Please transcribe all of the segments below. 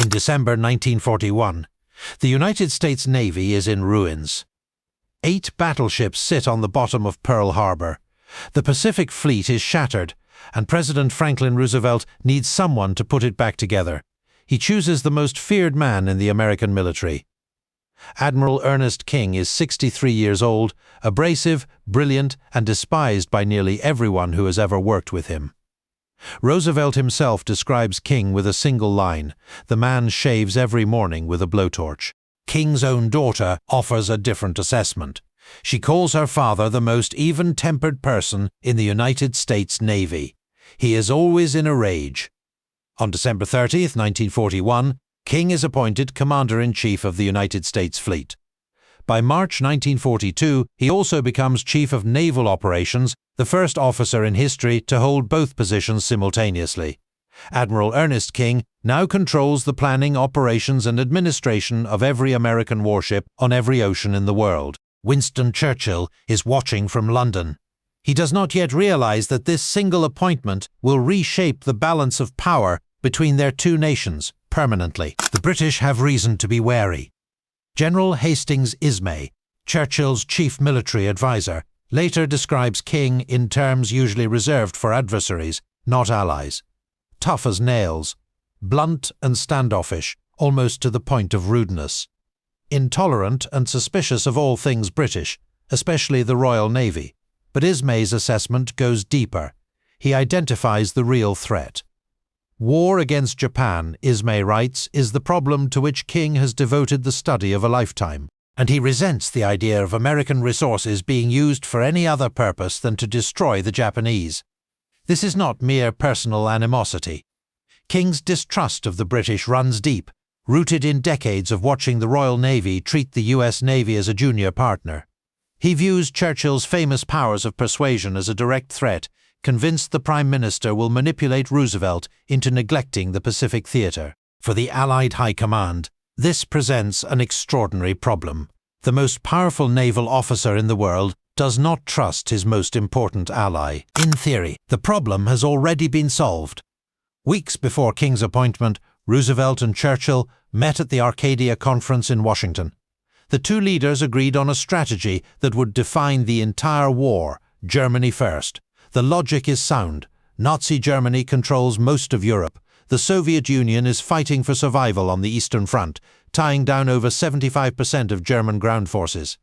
In December 1941, the United States Navy is in ruins. 8 battleships sit on the bottom of Pearl Harbor. The Pacific Fleet is shattered, and President Franklin Roosevelt needs someone to put it back together. He chooses the most feared man in the American military. Admiral Ernest King is 63 years old, abrasive, brilliant, and despised by nearly everyone who has ever worked with him. Roosevelt himself describes King with a single line: "The man shaves every morning with a blowtorch." King's own daughter offers a different assessment. She calls her father the most even-tempered person in the United States Navy. He is always in a rage. On December 30th, 1941, King is appointed Commander-in-Chief of the United States Fleet. By March 1942, he also becomes Chief of Naval Operations, the first officer in history to hold both positions simultaneously. Admiral Ernest King now controls the planning, operations, and administration of every American warship on every ocean in the world. Winston Churchill is watching from London. He does not yet realize that this single appointment will reshape the balance of power between their two nations permanently. The British have reason to be wary. General Hastings Ismay, Churchill's chief military advisor, later describes King in terms usually reserved for adversaries, not allies. Tough as nails, blunt and standoffish, almost to the point of rudeness. Intolerant and suspicious of all things British, especially the Royal Navy. But Ismay's assessment goes deeper. He identifies the real threat. War against Japan, Ismay writes, is the problem to which King has devoted the study of a lifetime, and he resents the idea of American resources being used for any other purpose than to destroy the Japanese. This is not mere personal animosity. King's distrust of the British runs deep, rooted in decades of watching the Royal Navy treat the US Navy as a junior partner. He views Churchill's famous powers of persuasion as a direct threat, convinced the Prime Minister will manipulate Roosevelt into neglecting the Pacific theater. For the Allied High Command, this presents an extraordinary problem. The most powerful naval officer in the world does not trust his most important ally. In theory, the problem has already been solved. Weeks before King's appointment, Roosevelt and Churchill met at the Arcadia Conference in Washington. The two leaders agreed on a strategy that would define the entire war: Germany first. The logic is sound. Nazi Germany controls most of Europe. The Soviet Union is fighting for survival on the Eastern Front, tying down over 75% of German ground forces.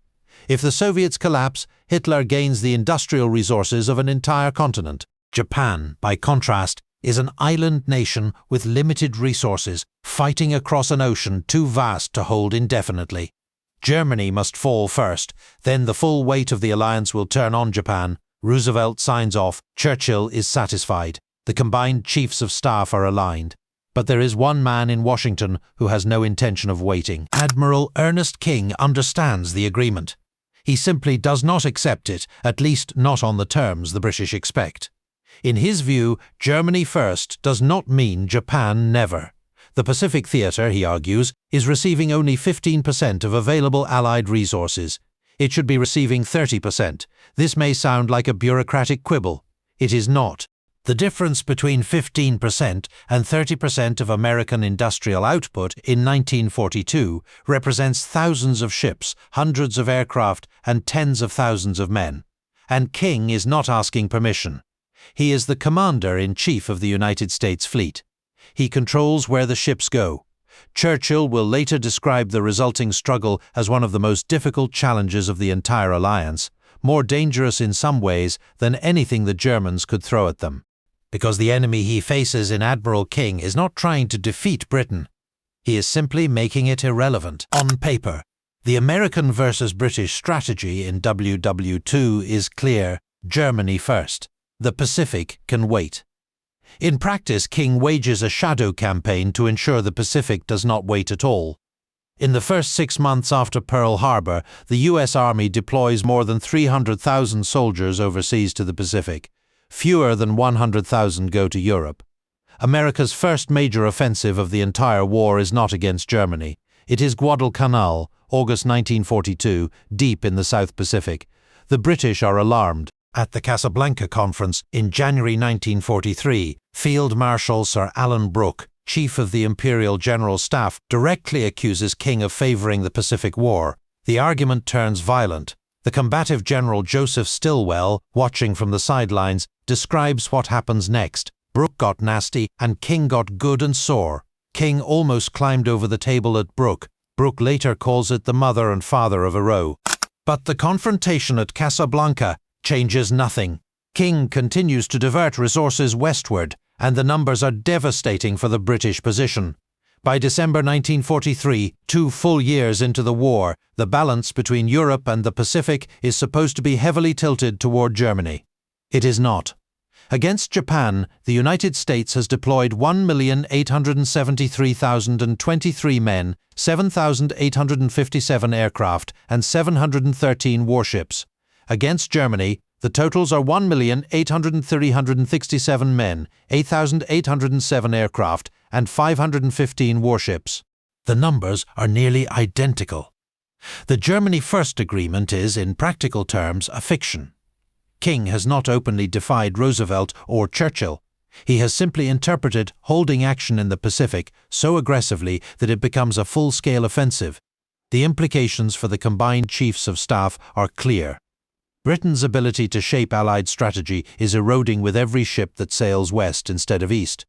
If the Soviets collapse, Hitler gains the industrial resources of an entire continent. Japan, by contrast, is an island nation with limited resources, fighting across an ocean too vast to hold indefinitely. Germany must fall first, then the full weight of the alliance will turn on Japan. Roosevelt signs off. Churchill is satisfied. The combined chiefs of staff are aligned. But there is one man in Washington who has no intention of waiting. Admiral Ernest King understands the agreement. He simply does not accept it, at least not on the terms the British expect. In his view, Germany first does not mean Japan never. The Pacific theater, he argues, is receiving only 15% of available Allied resources. It should be receiving 30%. This may sound like a bureaucratic quibble. It is not. The difference between 15% and 30% of American industrial output in 1942 represents thousands of ships, hundreds of aircraft, and tens of thousands of men. And King is not asking permission. He is the Commander-in-Chief of the United States Fleet. He controls where the ships go. Churchill will later describe the resulting struggle as one of the most difficult challenges of the entire alliance, more dangerous in some ways than anything the Germans could throw at them. Because the enemy he faces in Admiral King is not trying to defeat Britain. He is simply making it irrelevant. On paper, the American versus British strategy in WW2 is clear: Germany first. The Pacific can wait. In practice, King wages a shadow campaign to ensure the Pacific does not wait at all. In the first 6 months after Pearl Harbor, the U.S. Army deploys more than 300,000 soldiers overseas to the Pacific. Fewer than 100,000 go to Europe. America's first major offensive of the entire war is not against Germany. It is Guadalcanal, August 1942, deep in the South Pacific. The British are alarmed. At the Casablanca Conference in January 1943, Field Marshal Sir Alan Brooke chief of the Imperial General Staff, directly accuses King of favoring the Pacific War. The argument turns violent. The combative General Joseph Stilwell, watching from the sidelines, describes what happens next. Brooke got nasty, and King got good and sore. King almost climbed over the table at Brooke. Brooke later calls it the mother and father of a row. But the confrontation at Casablanca changes nothing. King continues to divert resources westward, and the numbers are devastating for the British position. By December 1943, 2 full years into the war, the balance between Europe and the Pacific is supposed to be heavily tilted toward Germany. It is not. Against Japan, the United States has deployed 1,873,023 men, 7,857 aircraft, and 713 warships. Against Germany, the totals are 1,867 men, 8,807 aircraft, and 515 warships. The numbers are nearly identical. The Germany First Agreement is, in practical terms, a fiction. King has not openly defied Roosevelt or Churchill. He has simply interpreted holding action in the Pacific so aggressively that it becomes a full-scale offensive. The implications for the combined chiefs of staff are clear. Britain's ability to shape Allied strategy is eroding with every ship that sails west instead of east.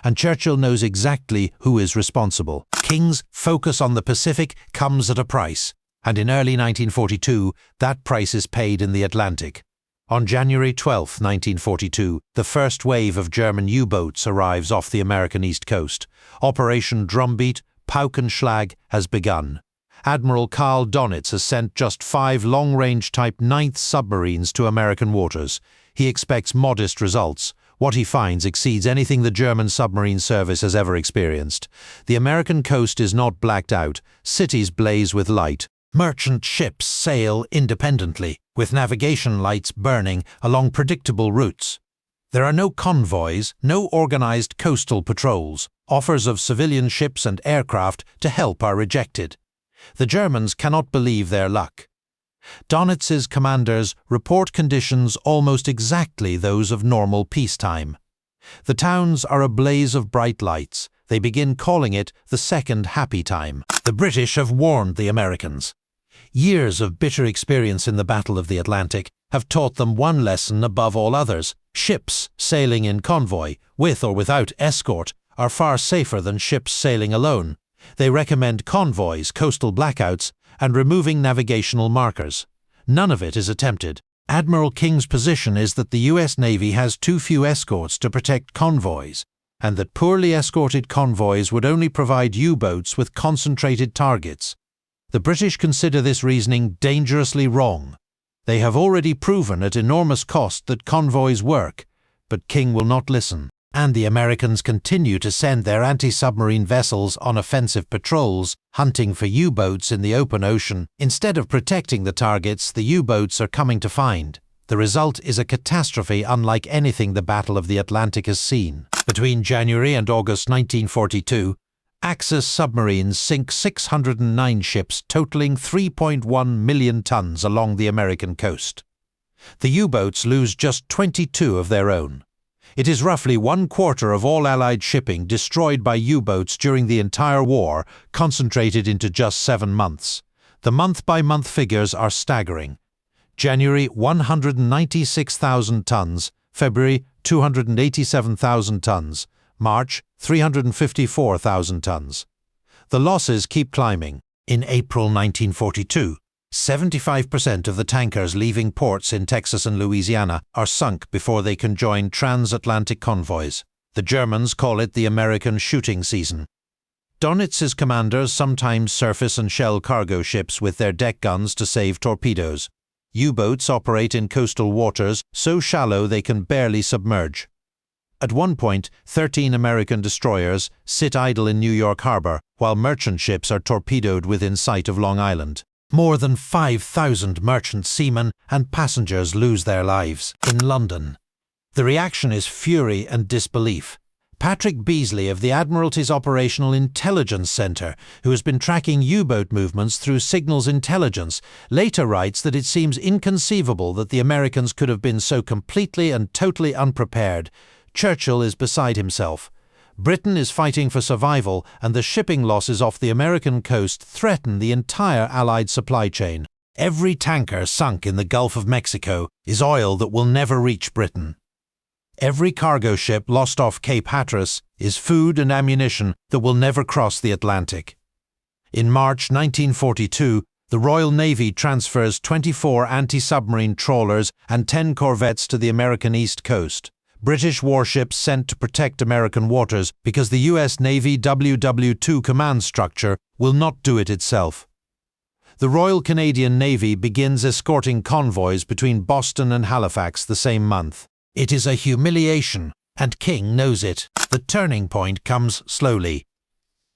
And Churchill knows exactly who is responsible. King's focus on the Pacific comes at a price, and in early 1942, that price is paid in the Atlantic. On January 12, 1942, the first wave of German U-boats arrives off the American east coast. Operation Drumbeat, Pauk and Schlag has begun. Admiral Karl Donitz has sent just 5 long-range Type 9th submarines to American waters. He expects modest results. What he finds exceeds anything the German submarine service has ever experienced. The American coast is not blacked out. Cities blaze with light. Merchant ships sail independently, with navigation lights burning along predictable routes. There are no convoys, no organized coastal patrols. Offers of civilian ships and aircraft to help are rejected. The Germans cannot believe their luck. Donitz's commanders report conditions almost exactly those of normal peacetime. The towns are a blaze of bright lights. They begin calling it the second happy time. The British have warned the Americans. Years of bitter experience in the Battle of the Atlantic have taught them one lesson above all others. Ships sailing in convoy, with or without escort, are far safer than ships sailing alone. They recommend convoys, coastal blackouts, and removing navigational markers. None of it is attempted. Admiral King's position is that the US Navy has too few escorts to protect convoys, and that poorly escorted convoys would only provide U-boats with concentrated targets. The British consider this reasoning dangerously wrong. They have already proven at enormous cost that convoys work, but King will not listen. And the Americans continue to send their anti-submarine vessels on offensive patrols, hunting for U-boats in the open ocean. Instead of protecting the targets the U-boats are coming to find. The result is a catastrophe unlike anything the Battle of the Atlantic has seen. Between January and August 1942, Axis submarines sink 609 ships totaling 3.1 million tons along the American coast. The U-boats lose just 22 of their own. It is roughly 1/4 of all Allied shipping destroyed by U-boats during the entire war, concentrated into just 7 months. The month-by-month figures are staggering. January 196,000 tons, February 287,000 tons, March 354,000 tons. The losses keep climbing. In April 1942, 75% of the tankers leaving ports in Texas and Louisiana are sunk before they can join transatlantic convoys. The Germans call it the American shooting season. Donitz's commanders sometimes surface and shell cargo ships with their deck guns to save torpedoes. U-boats operate in coastal waters so shallow they can barely submerge. At one point, 13 American destroyers sit idle in New York Harbor while merchant ships are torpedoed within sight of Long Island. More than 5,000 merchant seamen and passengers lose their lives in London. The reaction is fury and disbelief. Patrick Beasley of the Admiralty's Operational Intelligence Centre, who has been tracking U-boat movements through signals intelligence, later writes that it seems inconceivable that the Americans could have been so completely and totally unprepared. Churchill is beside himself. Britain is fighting for survival, and the shipping losses off the American coast threaten the entire Allied supply chain. Every tanker sunk in the Gulf of Mexico is oil that will never reach Britain. Every cargo ship lost off Cape Hatteras is food and ammunition that will never cross the Atlantic. In March 1942, the Royal Navy transfers 24 anti-submarine trawlers and 10 corvettes to the American East Coast. British warships sent to protect American waters because the US Navy WW2 command structure will not do it itself. The Royal Canadian Navy begins escorting convoys between Boston and Halifax the same month. It is a humiliation, and King knows it. The turning point comes slowly.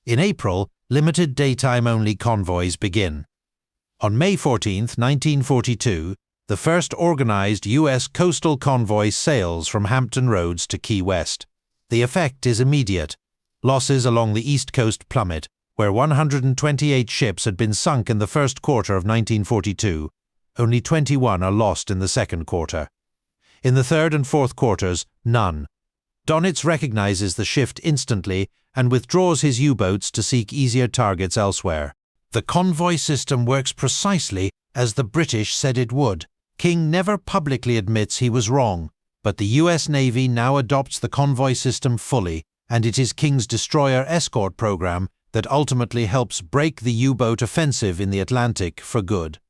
In April, limited daytime-only convoys begin. On May 14, 1942, the first organized US coastal convoy sails from Hampton Roads to Key West. The effect is immediate. Losses along the East Coast plummet, where 128 ships had been sunk in the first quarter of 1942. Only 21 are lost in the second quarter. In the third and fourth quarters, none. Donitz recognizes the shift instantly and withdraws his U-boats to seek easier targets elsewhere. The convoy system works precisely as the British said it would. King never publicly admits he was wrong, but the US Navy now adopts the convoy system fully, and it is King's destroyer escort program that ultimately helps break the U-boat offensive in the Atlantic for good.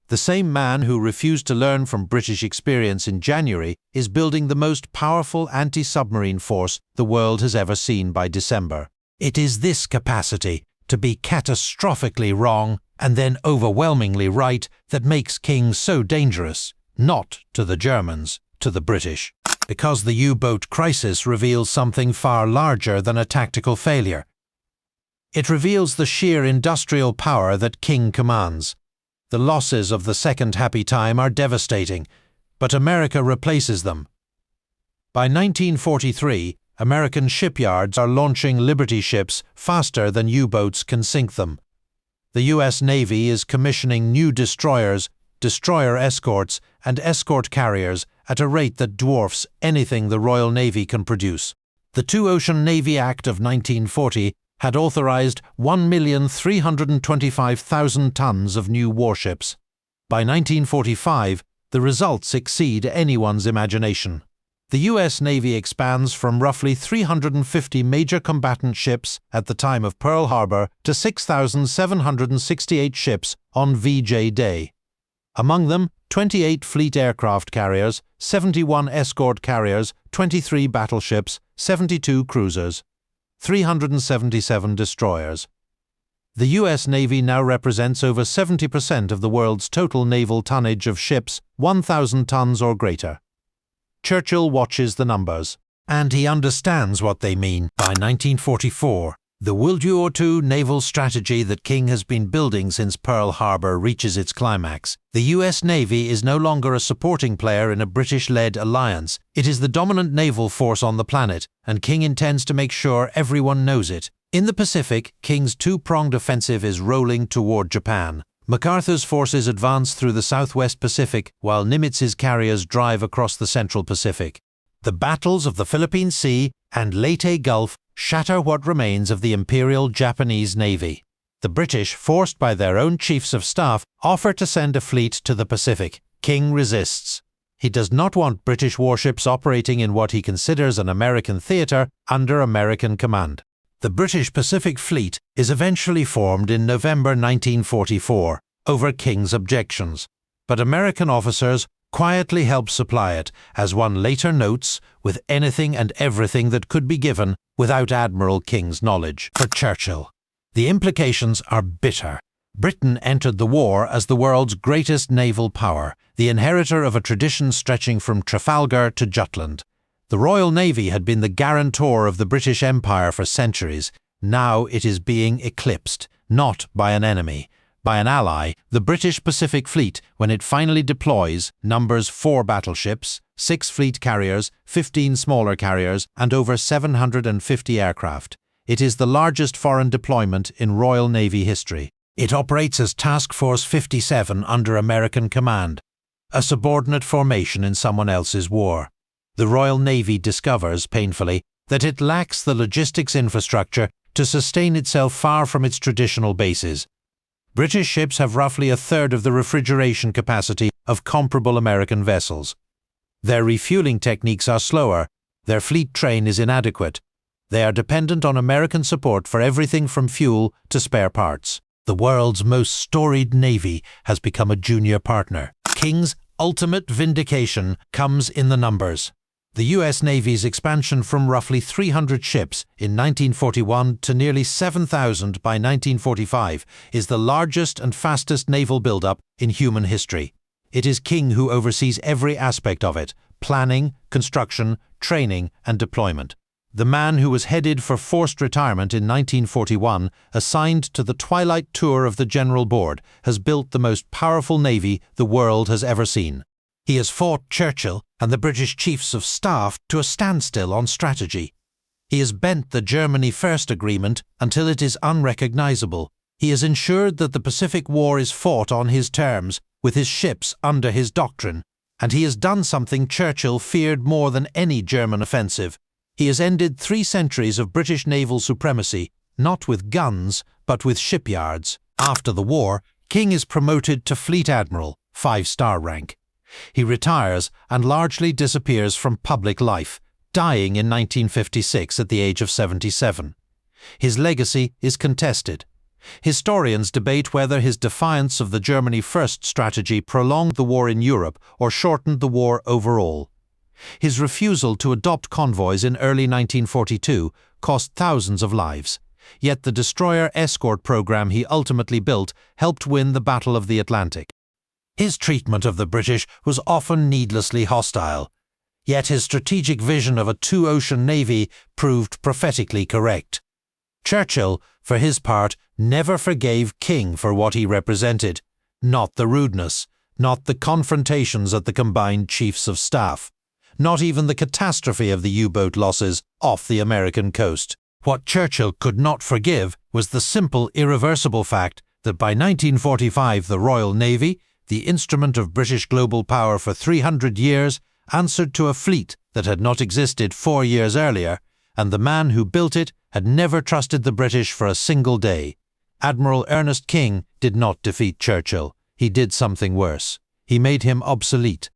The same man who refused to learn from British experience in January is building the most powerful anti-submarine force the world has ever seen by December. It is this capacity to be catastrophically wrong and then overwhelmingly right that makes King so dangerous, not to the Germans, to the British. Because the U-boat crisis reveals something far larger than a tactical failure. It reveals the sheer industrial power that King commands. The losses of the Second Happy Time are devastating, but America replaces them. By 1943, American shipyards are launching Liberty ships faster than U-boats can sink them. The US Navy is commissioning new destroyers, destroyer escorts, and escort carriers at a rate that dwarfs anything the Royal Navy can produce. The Two-Ocean Navy Act of 1940 had authorized 1,325,000 tons of new warships. By 1945, the results exceed anyone's imagination. The US Navy expands from roughly 350 major combatant ships at the time of Pearl Harbor to 6,768 ships on VJ Day. Among them, 28 fleet aircraft carriers, 71 escort carriers, 23 battleships, 72 cruisers, 377 destroyers. The US Navy now represents over 70% of the world's total naval tonnage of ships 1,000 tons or greater. Churchill watches the numbers, and he understands what they mean. By 1944, the World War II naval strategy that King has been building since Pearl Harbor reaches its climax. The US Navy is no longer a supporting player in a British-led alliance. It is the dominant naval force on the planet, and King intends to make sure everyone knows it. In the Pacific, King's two-pronged offensive is rolling toward Japan. MacArthur's forces advance through the Southwest Pacific, while Nimitz's carriers drive across the Central Pacific. The battles of the Philippine Sea and Leyte Gulf shatter what remains of the Imperial Japanese Navy. The British, forced by their own chiefs of staff, offer to send a fleet to the Pacific. King resists. He does not want British warships operating in what he considers an American theatre under American command. The British Pacific Fleet is eventually formed in November 1944 over King's objections, but American officers quietly help supply it, as one later notes, with anything and everything that could be given without Admiral King's knowledge. For Churchill, the implications are bitter. Britain entered the war as the world's greatest naval power, the inheritor of a tradition stretching from Trafalgar to Jutland. The Royal Navy had been the guarantor of the British Empire for centuries. Now it is being eclipsed, not by an enemy, by an ally. The British Pacific Fleet, when it finally deploys, numbers 4 battleships, 6 fleet carriers, 15 smaller carriers, and over 750 aircraft. It is the largest foreign deployment in Royal Navy history. It operates as Task Force 57 under American command, a subordinate formation in someone else's war. The Royal Navy discovers, painfully, that it lacks the logistics infrastructure to sustain itself far from its traditional bases. British ships have roughly a third of the refrigeration capacity of comparable American vessels. Their refueling techniques are slower, their fleet train is inadequate. They are dependent on American support for everything from fuel to spare parts. The world's most storied navy has become a junior partner. King's ultimate vindication comes in the numbers. The US Navy's expansion from roughly 300 ships in 1941 to nearly 7,000 by 1945 is the largest and fastest naval buildup in human history. It is King who oversees every aspect of it: planning, construction, training, and deployment. The man who was headed for forced retirement in 1941, assigned to the twilight tour of the General Board, has built the most powerful navy the world has ever seen. He has fought Churchill and the British Chiefs of Staff to a standstill on strategy. He has bent the Germany First Agreement until it is unrecognizable. He has ensured that the Pacific War is fought on his terms, with his ships under his doctrine. And he has done something Churchill feared more than any German offensive. He has ended 3 centuries of British naval supremacy, not with guns, but with shipyards. After the war, King is promoted to Fleet Admiral, 5-star rank. He retires and largely disappears from public life, dying in 1956 at the age of 77. His legacy is contested. Historians debate whether his defiance of the Germany First strategy prolonged the war in Europe or shortened the war overall. His refusal to adopt convoys in early 1942 cost thousands of lives, yet the destroyer escort program he ultimately built helped win the Battle of the Atlantic. His treatment of the British was often needlessly hostile, yet his strategic vision of a 2-ocean navy proved prophetically correct. Churchill, for his part, never forgave King for what he represented, not the rudeness, not the confrontations at the combined Chiefs of Staff, not even the catastrophe of the U-boat losses off the American coast. What Churchill could not forgive was the simple, irreversible fact that by 1945 the Royal Navy, the instrument of British global power for 300 years, answered to a fleet that had not existed 4 years earlier, and the man who built it had never trusted the British for a single day. Admiral Ernest King did not defeat Churchill. He did something worse. He made him obsolete.